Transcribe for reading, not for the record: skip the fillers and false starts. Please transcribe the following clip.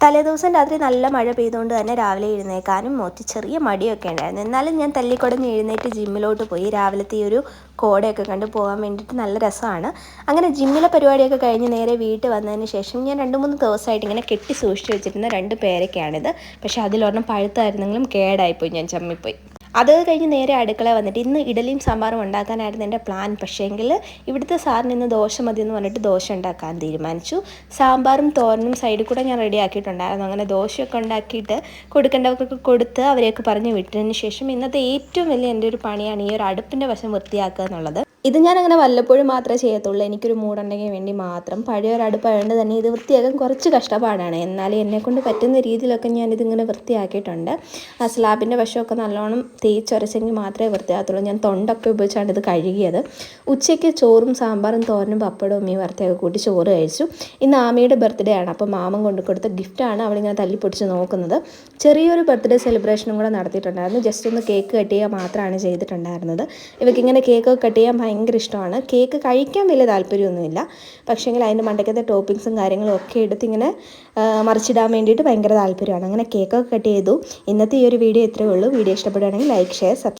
തലേദിവസം രാത്രി നല്ല മഴ പെയ്തുകൊണ്ട് തന്നെ രാവിലെ എഴുന്നേൽക്കാനും ചെറിയ മടിയൊക്കെ ഉണ്ടായിരുന്നു. എന്നാലും ഞാൻ തല്ലിക്കുടഞ്ഞ് എഴുന്നേറ്റ് ജിമ്മിലോട്ട് പോയി. രാവിലത്തെ ഈ ഒരു കോടയൊക്കെ കണ്ട് പോകാൻ വേണ്ടിയിട്ട് നല്ല രസമാണ്. അങ്ങനെ ജിമ്മിലെ പരിപാടിയൊക്കെ കഴിഞ്ഞ് നേരെ വീട്ടിൽ വന്നതിന് ശേഷം ഞാൻ 2-3 ദിവസമായിട്ട് ഇങ്ങനെ കെട്ടി സൂക്ഷിച്ച് വെച്ചിരുന്ന 2 പേരൊക്കെയാണിത്. പക്ഷേ അതിലൊരെണ്ണം പഴുത്തായിരുന്നെങ്കിലും കേടായിപ്പോയി, ഞാൻ ചമ്മിപ്പോയി. അത് കഴിഞ്ഞ് നേരെ അടുക്കള വന്നിട്ട് ഇന്ന് ഇഡലിയും സാമ്പാറും ഉണ്ടാക്കാനായിരുന്നു എൻ്റെ പ്ലാൻ. പക്ഷേങ്കിൽ ഇവിടുത്തെ സാറിന് ഇന്ന് ദോശ മതി എന്ന് പറഞ്ഞിട്ട് ദോശ ഉണ്ടാക്കാൻ തീരുമാനിച്ചു. സാമ്പാറും തോരനും സൈഡിൽ കൂടെ ഞാൻ റെഡി ആക്കിയിട്ടുണ്ടായിരുന്നു. അങ്ങനെ ദോശയൊക്കെ ഉണ്ടാക്കിയിട്ട് കൊടുക്കേണ്ടവർക്കൊക്കെ കൊടുത്ത് അവരെയൊക്കെ പറഞ്ഞ് വിട്ടതിന് ശേഷം ഇന്നത്തെ ഏറ്റവും വലിയ എൻ്റെ ഒരു പണിയാണ് ഈ ഒരു അടുപ്പിൻ്റെ വശം വൃത്തിയാക്കുക എന്നുള്ളത്. ഇത് ഞാനങ്ങനെ വല്ലപ്പോഴും മാത്രമേ ചെയ്യത്തുള്ളൂ. എനിക്കൊരു മൂടുണ്ടെങ്കിൽ വേണ്ടി മാത്രം. പഴയൊരു അടുപ്പായതുകൊണ്ട് തന്നെ ഇത് വൃത്തിയാക്കാൻ കുറച്ച് കഷ്ടപ്പാടാണ്. എന്നാലും എന്നെക്കൊണ്ട് പറ്റുന്ന രീതിയിലൊക്കെ ഞാനിതിങ്ങനെ വൃത്തിയാക്കിയിട്ടുണ്ട്. ആ സ്ലാബിൻ്റെ വശമൊക്കെ നല്ലോണം തേച്ചൊരച്ചെങ്കിൽ മാത്രമേ വൃത്തിയാകത്തുള്ളൂ. ഞാൻ തൊണ്ടൊക്കെ ഉപയോഗിച്ചാണ് ഇത് കഴുകിയത്. ഉച്ചയ്ക്ക് ചോറും സാമ്പാറും തോരനും പപ്പടവും മീൻ വറുത്തയൊക്കെ കൂട്ടി ചോറ് കഴിച്ചു. ഇന്ന് ആമിയുടെ ബർത്ത്ഡേ ആണ്. അപ്പോൾ മാമൻ കൊണ്ട് കൊടുത്ത ഗിഫ്റ്റാണ് അവളിങ്ങനെ തല്ലിപ്പൊടിച്ച് നോക്കുന്നത്. ചെറിയൊരു ബർത്ത്ഡേ സെലിബ്രേഷനും കൂടെ നടത്തിയിട്ടുണ്ടായിരുന്നു. ജസ്റ്റ് ഒന്ന് കേക്ക് കട്ട് ചെയ്യുക മാത്രമാണ് ചെയ്തിട്ടുണ്ടായിരുന്നത്. ഇവയ്ക്കിങ്ങനെ കേക്കൊക്കെ കട്ട് ചെയ്യാൻ ഭയങ്കര ഇഷ്ടമാണ്. കേക്ക് കഴിക്കാൻ വലിയ താല്പര്യമൊന്നുമില്ല. പക്ഷേങ്കിൽ അതിൻ്റെ മണ്ടയ്ക്കത്തെ ടോപ്പിങ്സും കാര്യങ്ങളും ഒക്കെ എടുത്തിങ്ങനെ മറിച്ചിടാൻ വേണ്ടിയിട്ട് ഭയങ്കര താല്പര്യമാണ്. അങ്ങനെ കേക്കൊക്കെ കട്ട് ചെയ്തു. ഇന്നത്തെ ഈ ഒരു വീഡിയോ ഇത്രയേ ഉള്ളൂ. വീഡിയോ ഇഷ്ടപ്പെടുകയാണെങ്കിൽ ലൈക്ക്, ഷെയർ, സബ്സ്ക്രൈബ്.